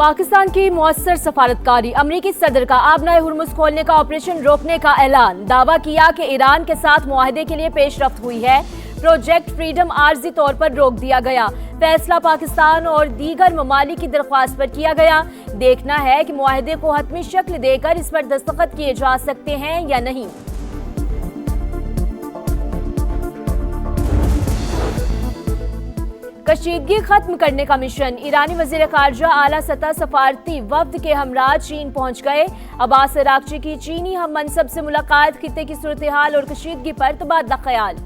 पाकिस्तान की मौसर सफारतकारी, अमरीकी सदर का आबनाए हुर्मुज़ खोलने का ऑपरेशन रोकने का ऐलान। दावा किया कि ईरान के साथ मुआहदे के लिए पेशरफ्त हुई है। प्रोजेक्ट फ्रीडम आर्जी तौर पर रोक दिया गया। फैसला पाकिस्तान और दीगर ममालिक की दरख्वास्त पर किया गया। देखना है कि मुआहदे को हतमी शक्ल देकर इस पर दस्तखत किए जा सकते हैं या नहीं। कशीदगी खत्म करने का मिशन, ईरानी वजीर खारजा आला सतह सफारती वफ्द के हमरा चीन पहुंच गए। अब्बास अरागची की चीनी हम मनसब से मुलाकात, खित्ते की सूरत हाल और कशीदगी पर तबादला ख्याल।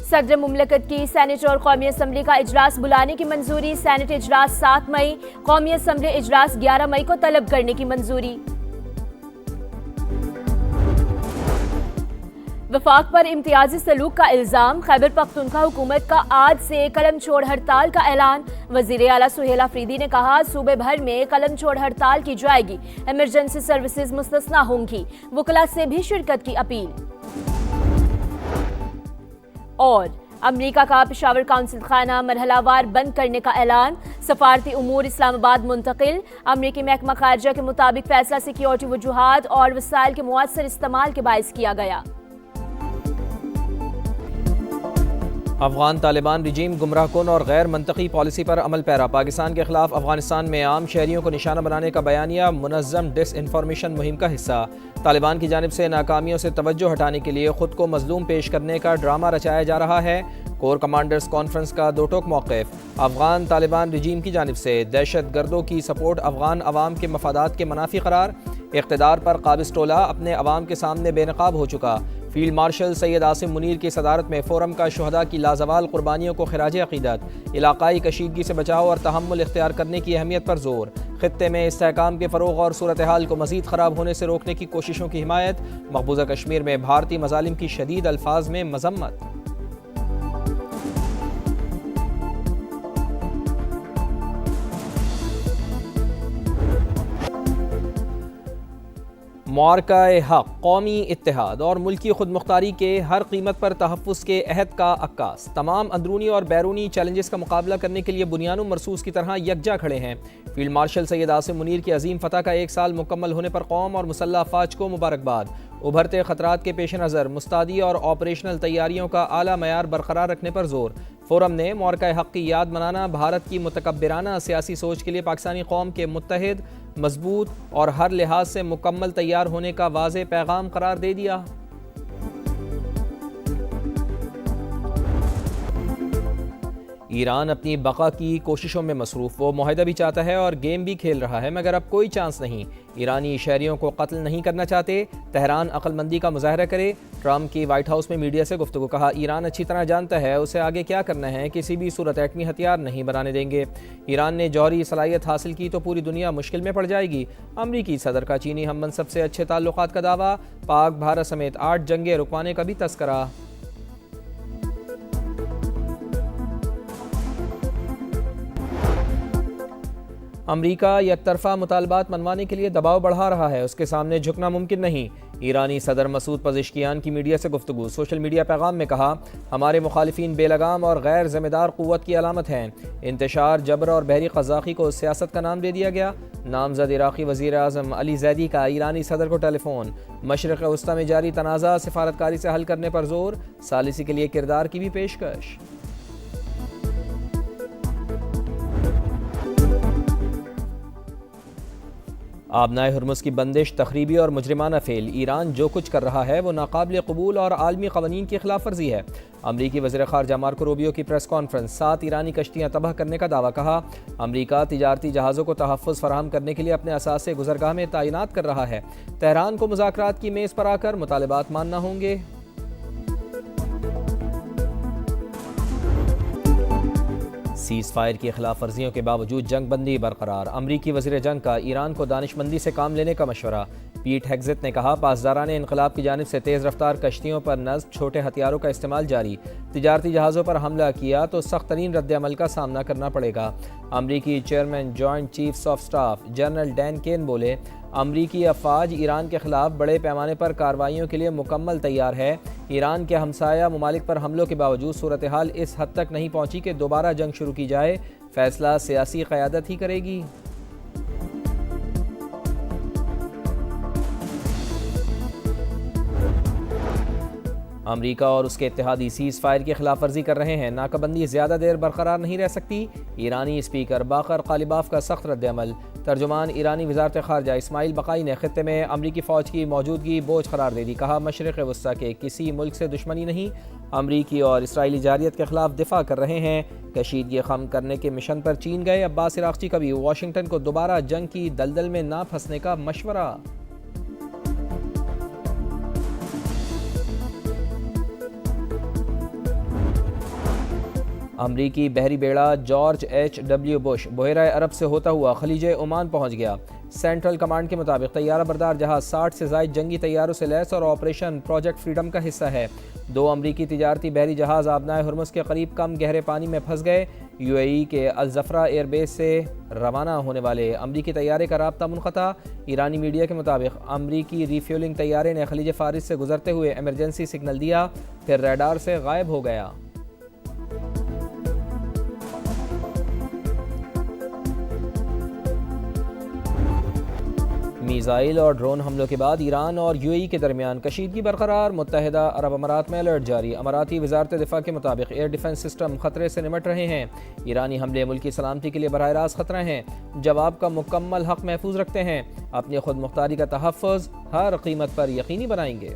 सदर मुमलकत की सेनेट और कौमी असम्बली का इजलास बुलाने की मंजूरी। सेनेट इजलास 7 मई, कौमी असम्बली इजलास 11 मई को तलब करने की मंजूरी। वफाक पर इम्तियाजी सलूक का इल्जाम, खैबर पख्तूनख्वा हुकूमत का आज से कलम छोड़ हड़ताल का ऐलान। वजीर आला सुहेल अफरीदी ने कहा, सूबे भर में कलम छोड़ हड़ताल की जाएगी, इमरजेंसी सर्विसेज मुस्तस्ना होंगी। वकला से भी शिरकत की अपील। और अमरीका का पेशावर काउंसिल खाना मरहलावार बंद करने का ऐलान। सफारती उमूर इस्लामाबाद मुंतकिल। अमरीकी महकमा खारजा के मुताबिक फैसला सिक्योरिटी वजूहात और वसाइल के मुअस्सर इस्तेमाल के बायस किया गया। अफगान तालिबान रिजीम गुमराहकुन और गैर मंतकी पॉलिसी पर अमल पैरा। पाकिस्तान के खिलाफ अफगानिस्तान में आम शहरियों को निशाना बनाने का बयानिया मुनज़्ज़म डिसइंफॉर्मेशन मुहिम का हिस्सा। तालिबान की जानिब से नाकामियों से तवज्जो हटाने के लिए खुद को मजलूम पेश करने का ड्रामा रचाया जा रहा है। कोर कमांडर्स कॉन्फ्रेंस का दो टोक मौक़िफ़। अफगान तालिबान रिजीम की जानिब से दहशत गर्दों की सपोर्ट अफगान अवाम के मफादात के मनाफी करार। इक़्तिदार पर काबिज़ टोला अपने अवाम के सामने बेनकाब हो चुका। फील्ड मार्शल सैयद आसिम मुनीर की सदारत में फ़ोरम का शुहदा की लाजवाल कुर्बानियों को खिराज अक़ीदत। इलाकाई कशीदगी से बचाव और तहम्मुल इख्तियार करने की अहमियत पर जोर। खित्ते में इस्तेहकाम के फ़रोग़ और सूरत हाल को मज़ीद ख़राब होने से रोकने की कोशिशों की हिमायत। मकबूजा कश्मीर में भारतीय मज़ालिम की शदीद अल्फाज में मज़म्मत। मुआरका-ए हक़, कौमी इत्तेहाद और मुल्की खुद मुख्तारी के हर कीमत पर तहफ़्फ़ुज़ के अहद का अक्कास। तमाम अंदरूनी और बैरूनी चैलेंजेस का मुकाबला करने के लिए बुनियानुम मरसूस की तरह यकजा खड़े हैं। फील्ड मार्शल सैयद आसिम मुनीर की अजीम फ़तह का 1 साल मुकम्मल होने पर कौम और मुसल्लह अफ़वाज को मुबारकबाद। उभरते ख़तरात के पेश नज़र मुस्तादी और ऑपरेशनल तैयारियों का आला मयार बरकरार रखने पर जोर। फ़ोरम ने मुआरका-ए हक़ की याद मनाना भारत की मुतकब्बिराना सियासी सोच के लिए पाकिस्तानी कौम के मुत्तहिद, मजबूत और हर लिहाज से मुकम्मल तैयार होने का वाज़ेह पैगाम करार दे दिया। ईरान अपनी बका की कोशिशों में मसरूफ़। वो मुआहदा भी चाहता है और गेम भी खेल रहा है, मगर अब कोई चांस नहीं। ईरानी शहरियों को कत्ल नहीं करना चाहते। तेहरान अक्लमंदी का मुजाहरा करे। ट्रम्प की वाइट हाउस में मीडिया से गुफ्तगू। कहा, ईरान अच्छी तरह जानता है उसे आगे क्या करना है, किसी भी सूरत एटमी हथियार नहीं बनाने देंगे। ईरान ने जौहरी सलाहियत हासिल की तो पूरी दुनिया मुश्किल में पड़ जाएगी। अमरीकी सदर का चीनी हम मनसब से अच्छे ताल्लुकात का दावा। पाक भारत समेत 8 जंगें रुकवाने का भी तस्करा। अमरीका यकतरफा मुतालबात मनवाने के लिए दबाव बढ़ा रहा है, उसके सामने झुकना मुमकिन नहीं। ईरानी सदर मसूद पज़ेश्कियान की मीडिया से गुफ्तगू। सोशल मीडिया पैगाम में कहा, हमारे मुखालिफिन बेलगाम और गैर ज़िम्मेदार क़ुव्वत की अलामत हैं। इंतशार, जबर और बहरी क़ज़ाक़ी को सियासत का नाम दे दिया गया। नामज़द इराक़ी वज़ीर आज़म अली ज़ैदी का ईरानी सदर को टेलीफोन। मशरिक़ वस्ता में जारी तनाज़ा सिफारतकारी से हल करने पर जोर। सालिसी के लिए किरदार की भी पेशकश। आबनाए हुर्मुज़ की बंदिश तखरीबी और मुजरिमाना फेल। ईरान जो कुछ कर रहा है वो नाकाबिल कबूल और आलमी क़वानीन की खिलाफ वर्जी है। अमरीकी वज़ीर ख़ारजा मार्को रूबियो की प्रेस कॉन्फ्रेंस। 7 ईरानी कश्तियाँ तबाह करने का दावा। कहा, अमरीका तिजारती जहाज़ों को तहफ़्फ़ुज़ फराहम करने के लिए अपने असासे गुज़रगाह में तैनात कर रहा है। तेहरान को मुज़ाकरात की मेज़ पर आकर मुतालबात मानना होंगे। सीज़ फायर की खिलाफ वर्जियों के बावजूद जंग बंदी बरकरार। अमरीकी वज़ीर जंग का ईरान को दानिशमंदी से काम लेने का मशवरा। पीट हेग्ज़ेट ने कहा, पासदारान इनकलाब की जानिब से तेज़ रफ्तार कश्तियों पर नस्ब छोटे हथियारों का इस्तेमाल जारी। तिजारती जहाज़ों पर हमला किया तो सख्त तरीन रद्द-ए-अमल का सामना करना पड़ेगा। अमरीकी chairman joint chiefs of staff general Dan Caine बोले, अमरीकी अफवाज ईरान के खिलाफ बड़े पैमाने पर कार्रवाइयों के लिए मुकम्मल तैयार है। ईरान के हमसाया ममालिक पर हमलों के बावजूद सूरत हाल इस हद तक नहीं पहुँची कि दोबारा जंग शुरू की जाए। फैसला सियासी क़यादत ही करेगी। अमरीका और उसके इत्तेहादी सीज़ फायर की खिलाफ वर्जी कर रहे हैं। नाकाबंदी ज़्यादा देर बरकरार नहीं रह सकती। ईरानी स्पीकर बाकर कालिबाफ का सख्त रद्द-अमल। तर्जुमान ईरानी वज़ारत ख़ारजा इस्माइल बक़ाई ने ख़ित्ते में अमरीकी फ़ौज की मौजूदगी बोझ करार दे दी। कहा, मशरिक़ वस्ता के किसी मुल्क से दुश्मनी नहीं, अमरीकी और इसराइली जारियत के खिलाफ दिफा कर रहे हैं। कशीदगी कम करने के मिशन पर चीन गए अब्बास इराक़ची का भी वाशिंगटन को दोबारा जंग की दलदल में ना फंसने का मशवरा। अमरीकी बहरी बेड़ा जॉर्ज H.W. बुश बहरा अरब से होता हुआ खलीज ओमान पहुंच गया। सेंट्रल कमांड के मुताबिक तैयारा बरदार जहाज 60 से ज़ायद जंगी तैयारों से लैस और ऑपरेशन प्रोजेक्ट फ्रीडम का हिस्सा है। 2 अमरीकी तिजारती बहरी जहाज आबनाए हुर्मुज़ के करीब कम गहरे पानी में फंस गए। UAE के अल-ज़फ़रा एयरबेस से रवाना होने वाले अमरीकी तैयारे का राब्ता मुनक़ता। ईरानी मीडिया के मुताबिक अमरीकी रीफ्यूलिंग तैयारे ने खलीज फ़ारिस से गुजरते हुए एमरजेंसी सिग्नल दिया, फिर रडार से गायब हो गया। मिसाइल और ड्रोन हमलों के बाद ईरान और UAE के दरमियान कशीदगी बरकरार। मुत्तहिदा अरब अमारात में अलर्ट जारी। अमाराती वज़ारत दिफा के मुताबिक एयर डिफेंस सिस्टम खतरे से निमट रहे हैं। ईरानी हमले मुल्क की सलामती के लिए बराह रास्त खतरा हैं। जवाब का मुकम्मल हक महफूज रखते हैं। अपनी खुद मुख्तारी का तहफ़्फ़ुज़ हर कीमत पर यकीनी बनाएंगे।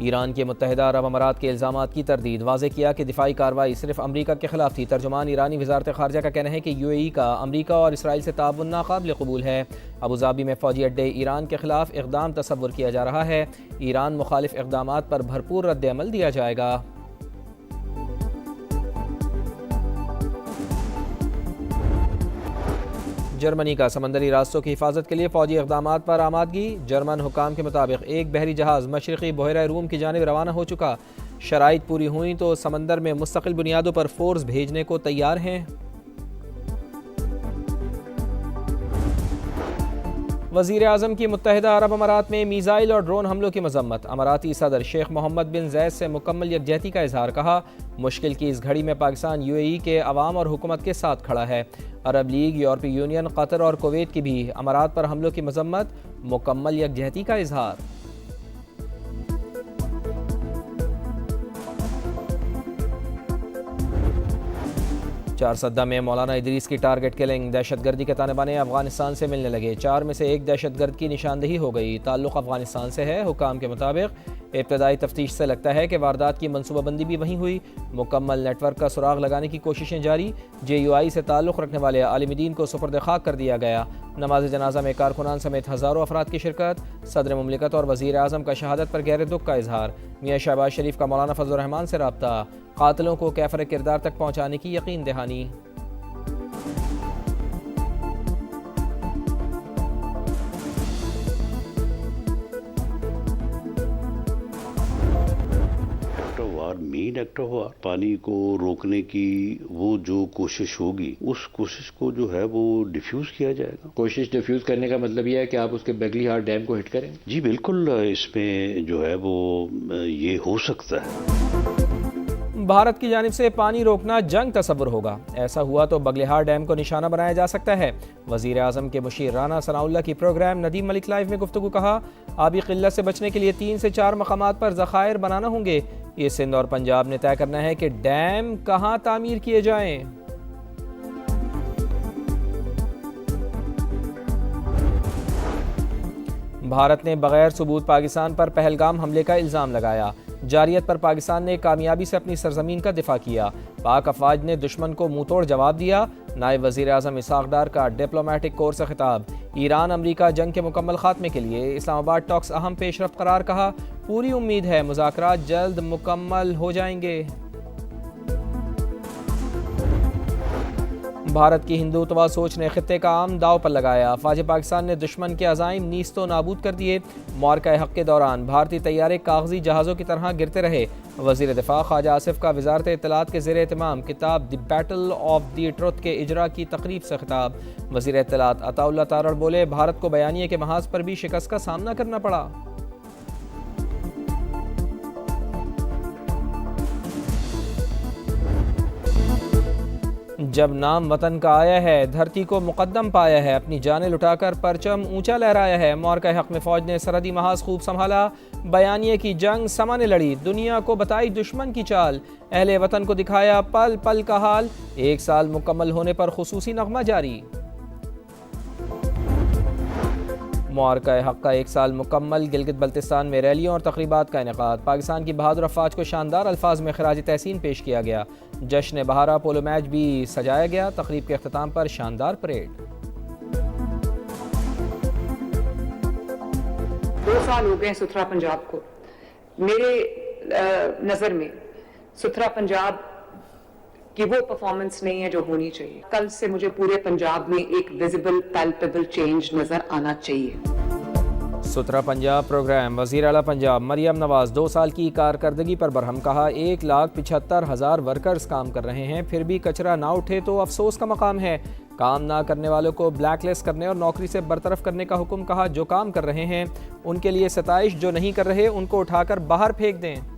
ईरान के मुत्तहिदा अरब अमारात के इल्ज़ामात की तरदीद। वाज़े किया कि दिफाई कार्रवाई सिर्फ अमरीका के खिलाफ थी। तर्जुमान ईरानी वज़ारत ख़ारजा का कहना है कि UAE का अमरीका और इसराइल से ताउन नाक़ाबिल क़बूल है। अबूज़ाबी में फ़ौजी अड्डे ईरान के खिलाफ इक़दाम तसव्वुर किया जा रहा है। ईरान मुखालिफ इक़दामात पर भरपूर रद्द-अमल दिया जाएगा। जर्मनी का समंदरी रास्तों की हिफाजत के लिए फ़ौजी इक़दामात पर आमादगी। जर्मन हुकाम के मुताबिक एक बहरी जहाज़ मशरक़ी बहरा रूम की जानिब रवाना हो चुका। शराइत पूरी हुई तो समंदर में मुस्तकिल बुनियादों पर फ़ोर्स भेजने को तैयार हैं। वज़ीर आज़म की मुत्तहिदा अरब अमारात में मीज़ाइल और ड्रोन हमलों की मज़म्मत। अमाराती सदर शेख मोहम्मद बिन ज़ैद से मुकम्मल यकजहती का इजहार। कहा, मुश्किल की इस घड़ी में पाकिस्तान UAE के अवाम और हुकूमत के साथ खड़ा है। अरब लीग, यूरोपीय यूनियन, कतर और कुवैत की भी अमारात पर हमलों की मज़म्मत। मुकम्मल यकजहती का इजहार। चारसद्दा में मौलाना इदरीस की टारगेट किलिंग। दहशतगर्दी के तालिबान अफगानिस्तान से मिलने लगे। 4 में से 1 दहशतगर्द की निशानदही हो गई। ताल्लुक़ अफगानिस्तान से है। हुकाम के मुताबिक इब्तदाई तफ्तीश से लगता है कि वारदात की मनसूबाबंदी भी वहीं हुई। मुकम्मल नेटवर्क का सुराग लगाने की कोशिशें जारी। JUI से ताल्लुक़ रखने वाले आलिमीदीन को सुपर्द खाक कर दिया गया। नमाज जनाजा में कारकुनान समेत हज़ारों अफराद की शिरकत। सदर मुमलिकत और वज़ीर आज़म का शहादत पर गहरे दुख का इजहार। मियाँ शहबाज शरीफ का मौलाना फजल रहमान से रब्ता। कातिलों को कैफर किरदार तक पहुँचाने की यकीन दहानी। मेन एक्टर हुआ पानी को रोकने की वो जो कोशिश होगी, उस कोशिश को जो है वो डिफ्यूज किया जाएगा। कोशिश डिफ्यूज करने का मतलब यह है कि आप उसके बेगलीहार डैम को हिट करें। जी बिल्कुल, इसमें जो है वो ये हो सकता है। भारत की जानिब से पानी रोकना जंग तस्वुर होगा। ऐसा हुआ तो बगलिहार डैम को निशाना बनाया जा सकता है। वज़ीर आज़म के मुशीर राना सनाउल्लाह की प्रोग्राम नदीम मलिक लाइव में गुफ्तगू। कहा, आबी किल्लत से बचने के लिए 3 से 4 मकामात पर ज़खायर बनाना होंगे। ये सिंध और पंजाब ने तय करना है कि डैम कहाँ तामीर किए जाएं। भारत ने बगैर सबूत पाकिस्तान पर पहलगाम हमले का इल्ज़ाम लगाया। जारियत पर पाकिस्तान ने कामयाबी से अपनी सरजमीन का दिफा किया। पाक अफवाज ने दुश्मन को मुंह तोड़ जवाब दिया। नायब वज़ीर आज़म इसहाक़ डार का डिप्लोमेटिक कोर से खिताब। ईरान अमरीका जंग के मुकम्मल खात्मे के लिए इस्लामाबाद टॉक्स अहम पेशरफ्त करार। कहा, पूरी उम्मीद है मुज़ाकरात जल्द मुकम्मल हो जाएंगे। भारत की हिंदुत्वा सोच ने खित्ते का आम दाव पर लगाया। फ़ौज पाकिस्तान ने दुश्मन के अज़ाइम नीस्तो नाबूद कर दिए। मार्का हक़ के दौरान भारतीय तैयारे कागजी जहाज़ों की तरह गिरते रहे। वज़ीर दिफा ख्वाजा आसिफ का वज़ारत इत्तलात के ज़ेर एहतमाम किताब the battle of the truth के इजरा की तकरीब से खिताब। वज़ीर इत्तलात अताउल्लाह तारड़ बोले, भारत को बयानिए के महाज पर भी शिकस्त का सामना करना पड़ा। जब नाम वतन का आया है, धरती को मुकद्दम पाया है, अपनी जानें लुटाकर परचम ऊंचा लहराया है। मौरका हक में फौज ने सरहदी महाज खूब संभाला, बयानिए की जंग समा ने लड़ी, दुनिया को बताई दुश्मन की चाल, अहले वतन को दिखाया पल पल का हाल। 1 साल मुकम्मल होने पर खुसूसी नगमा जारी। मौरका हक का 1 साल मुकम्मल, गिलगित बल्तिस्तान में रैलियों और तकरीबात का इनेकाद। पाकिस्तान की बहादुर अफवाज को शानदार अल्फाज में खराज तहसीन पेश किया गया। जश्न बहारा पोलो मैच भी सजाया गया। तकरीब के अख्ताम पर शानदार परेड। 2 साल हो गए सुथरा पंजाब को। मेरे नज़र में सुथरा पंजाब कि वो परफॉर्मेंस नहीं है जो होनी चाहिए। कल से मुझे पूरे पंजाब में एक विजिबल पैल्पेबल चेंज नजर आना चाहिए। सुथरा पंजाब प्रोग्राम। वज़ीर आला पंजाब मरियम नवाज 2 साल की कारकर्दगी पर बरहम कहा, 1,75,000 वर्कर्स काम कर रहे हैं, फिर भी कचरा ना उठे तो अफसोस का मकाम है। काम ना करने वालों को ब्लैकलिस्ट करने और नौकरी से बरतरफ करने का हुक्म। कहा, जो काम कर रहे हैं उनके लिए सताइश, जो नहीं कर रहे उनको उठाकर बाहर फेंक दें।